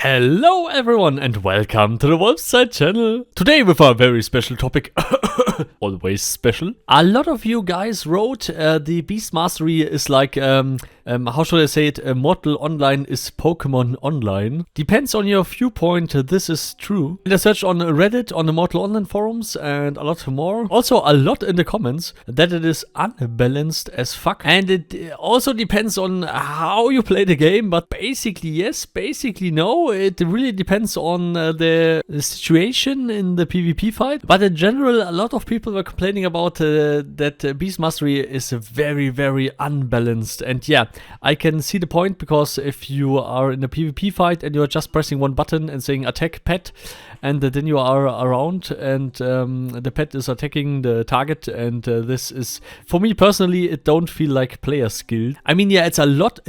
Hello everyone and welcome to the Wolfside channel. Today with a very special topic, always special. A lot of you guys wrote the Beastmastery is like, how should I say it, Mortal Online is Pokemon Online. Depends on your viewpoint, this is true. And I searched on Reddit, on the Mortal Online forums and a lot more. Also a lot in the comments that it is unbalanced as fuck. And it also depends on how you play the game, but basically yes, basically no. It really depends on the situation in the PvP fight. But in general, a lot of people were complaining about that Beastmastery is very, very unbalanced. And yeah, I can see the point, because if you are in a PvP fight and you're just pressing one button and saying attack pet, and then you are around and the pet is attacking the target, and this is, for me personally, it don't feel like player skill. I mean, yeah, it's a lot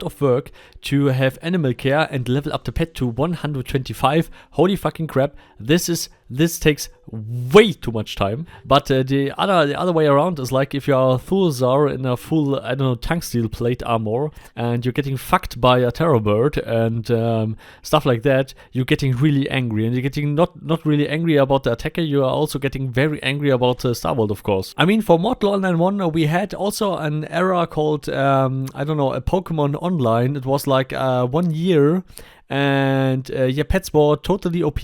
of work to have animal care and level up the pet to 125. Holy fucking crap, this takes way too much time. But the other way around is like if you are a Thulzar in a full, I don't know, tank steel plate armor, and you're getting fucked by a terror bird and stuff like that, you're getting really angry, and you're getting not really angry about the attacker, you are also getting very angry about Star World, of course. I mean, for Mortal Online 1 we had also an era called I don't know, a Pokemon Online. It was like 1 year. And yeah, pets were totally OP.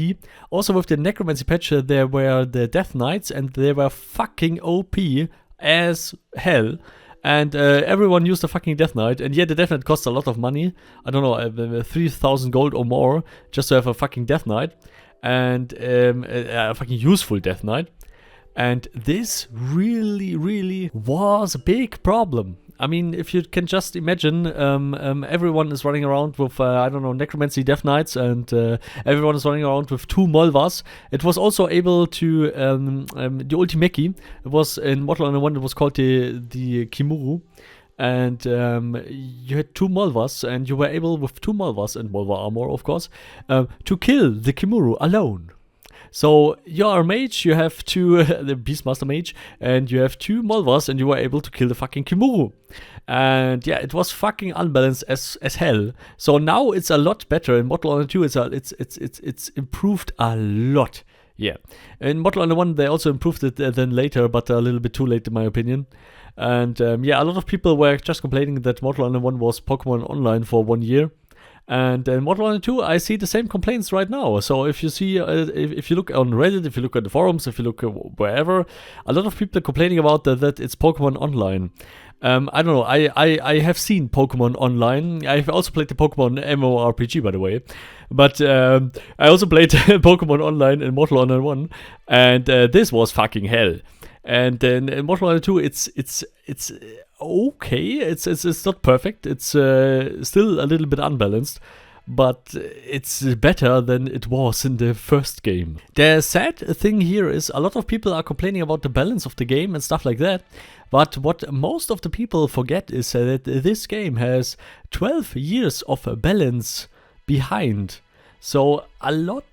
Also with the Necromancy patch, there were the Death Knights, and they were fucking OP as hell. And everyone used the fucking Death Knight. And yeah, the Death Knight costs a lot of money. I don't know, 3,000 gold or more just to have a fucking Death Knight. And a fucking useful Death Knight. And this really was a big problem. I mean, if you can just imagine, everyone is running around with, I don't know, Necromancy Death Knights, and everyone is running around with 2 Molvas. It was also able to, the Ultimeki, it was in Mortal Online 1, it was called the Kimuru. And you had 2 Molvas, and you were able, with 2 Molvas and Molva armor, of course, to kill the Kimuru alone. So you're a mage, you have 2, the Beastmaster mage, and you have 2 Molvas, and you were able to kill the fucking Kimuru. And yeah, it was fucking unbalanced as hell. So now it's a lot better. In Mortal Online 2, it's improved a lot. Yeah. In Mortal Online 1, they also improved it then later, but a little bit too late in my opinion. And yeah, a lot of people were just complaining that Mortal Online 1 was Pokemon Online for 1 year. And in Mortal Online 2, I see the same complaints right now. So if you see, if you look on Reddit, if you look at the forums, if you look wherever, a lot of people are complaining about that it's Pokemon Online. I don't know, I have seen Pokemon Online. I've also played the Pokemon MMORPG, by the way. But I also played Pokemon Online in Mortal Online 1. And this was fucking hell. And then in Mortal Online 2, it's okay. It's not perfect. It's still a little bit unbalanced, but it's better than it was in the first game. The sad thing here is a lot of people are complaining about the balance of the game and stuff like that. But what most of the people forget is that this game has 12 years of balance behind. So a lot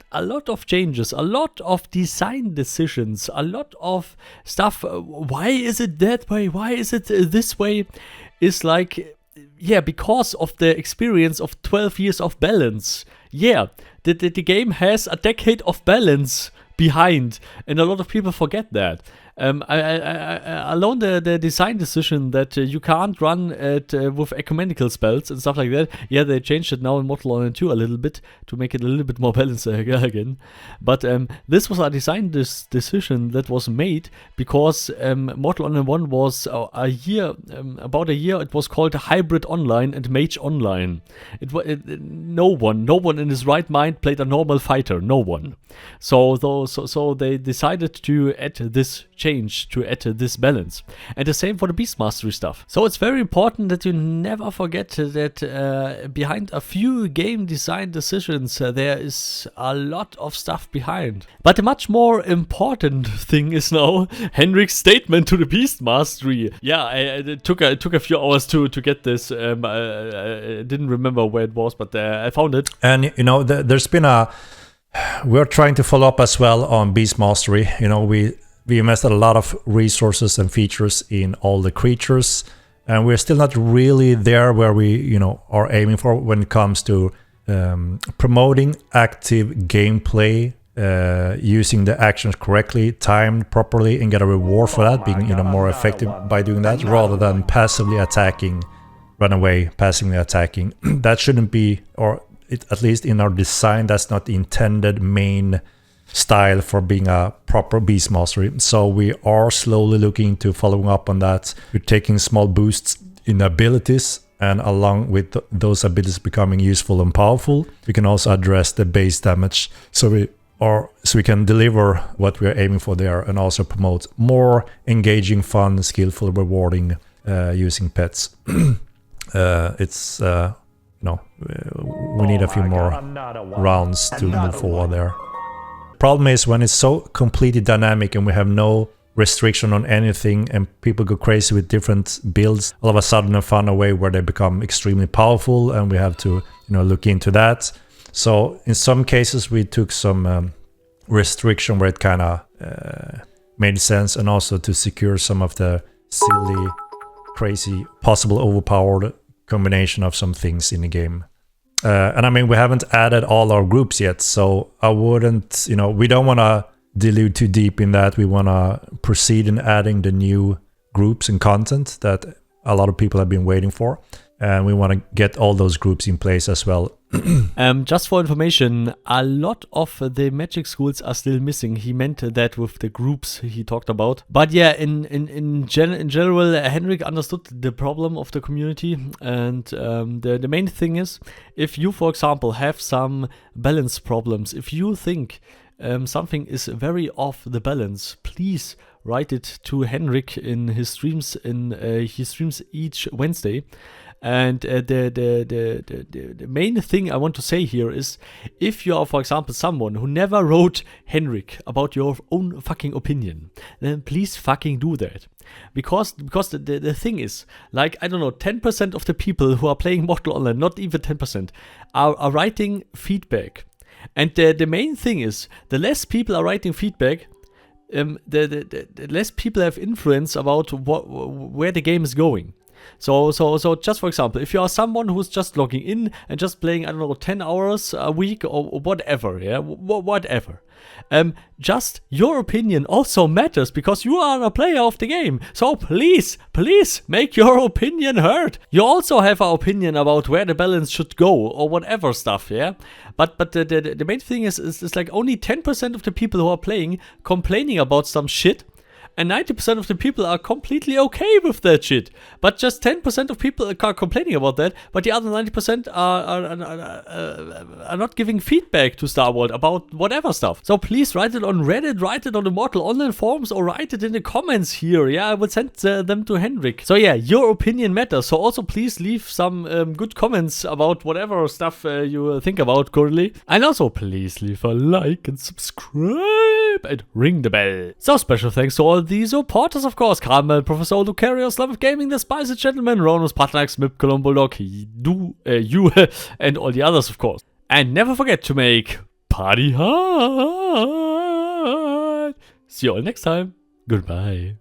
of changes, a lot of design decisions, a lot of stuff. Why is it that way? Why is it this way? Is like, yeah, because of the experience of 12 years of balance. Yeah, the game has a decade of balance behind, and a lot of people forget that. Alone the design decision that you can't run it with ecumenical spells and stuff like that. Yeah, they changed it now in Mortal Online 2 a little bit to make it a little bit more balanced again. But this was a design decision that was made because Mortal Online 1 was about a year. It was called Hybrid Online and Mage Online. No one in his right mind played a normal fighter. No one. So they decided to add this change, to add this balance. And the same for the Beastmastery stuff. So it's very important that you never forget that behind a few game design decisions, there is a lot of stuff behind. But the much more important thing is now Henrik's statement to the Beastmastery. Yeah, it took a few hours to get this. I didn't remember where it was, but I found it. And you know, there's been we're trying to follow up as well on Beastmastery. You know, we invested a lot of resources and features in all the creatures, and we're still not really there where we, you know, are aiming for when it comes to promoting active gameplay, using the actions correctly, timed properly, and get a reward for that, being more effective by doing that, rather than passively attacking, run away, passively attacking. That shouldn't be, or at least in our design, that's not the intended main style for being a proper Beastmastery. So we are slowly looking to following up on that. We're taking small boosts in abilities, and along with those abilities becoming useful and powerful, we can also address the base damage. So we can deliver what we are aiming for there, and also promote more engaging, fun, skillful, rewarding using pets. It's we need a few more rounds to move forward there. Problem is when it's so completely dynamic and we have no restriction on anything, and people go crazy with different builds, all of a sudden they found a way where they become extremely powerful, and we have to look into that. So in some cases we took some restriction where it kind of made sense, and also to secure some of the silly, crazy, possible overpowered combination of some things in the game. And I mean, we haven't added all our groups yet, so I wouldn't, we don't want to dilute too deep in that. We want to proceed in adding the new groups and content that a lot of people have been waiting for. And we want to get all those groups in place as well. Just for information, a lot of the magic schools are still missing. He meant that with the groups he talked about. But yeah, in general, Henrik understood the problem of the community. And the main thing is, if you, for example, have some balance problems, if you think something is very off the balance, please write it to Henrik in his streams. He streams each Wednesday. And the main thing I want to say here is, if you are, for example, someone who never wrote Henrik about your own fucking opinion, then please fucking do that. Because the thing is, like, I don't know, 10% of the people who are playing Mortal Online, not even 10%, are writing feedback. And the main thing is, the less people are writing feedback, the less people have influence about where the game is going. So just for example, if you are someone who's just logging in and just playing, I don't know, 10 hours a week or whatever, yeah, whatever. Just your opinion also matters, because you are a player of the game. So please make your opinion heard. You also have an opinion about where the balance should go or whatever stuff, yeah. But the main thing is like only 10% of the people who are playing complaining about some shit. And 90% of the people are completely okay with that shit. But just 10% of people are complaining about that. But the other 90% are not giving feedback to Star World about whatever stuff. So please write it on Reddit, write it on the Mortal Online forums, or write it in the comments here. Yeah, I will send them to Henrik. So yeah, your opinion matters. So also please leave some good comments about whatever stuff you think about currently. And also please leave a like and subscribe and ring the bell. So special thanks to all the supporters, of course: Carmel, Professor Lukario, Slum of Gaming, The Spicy Gentleman, Rhonus, Paarthurnax, Cologne, Bulldog, you, and all the others, of course. And never forget to make party hard. See you all next time. Goodbye.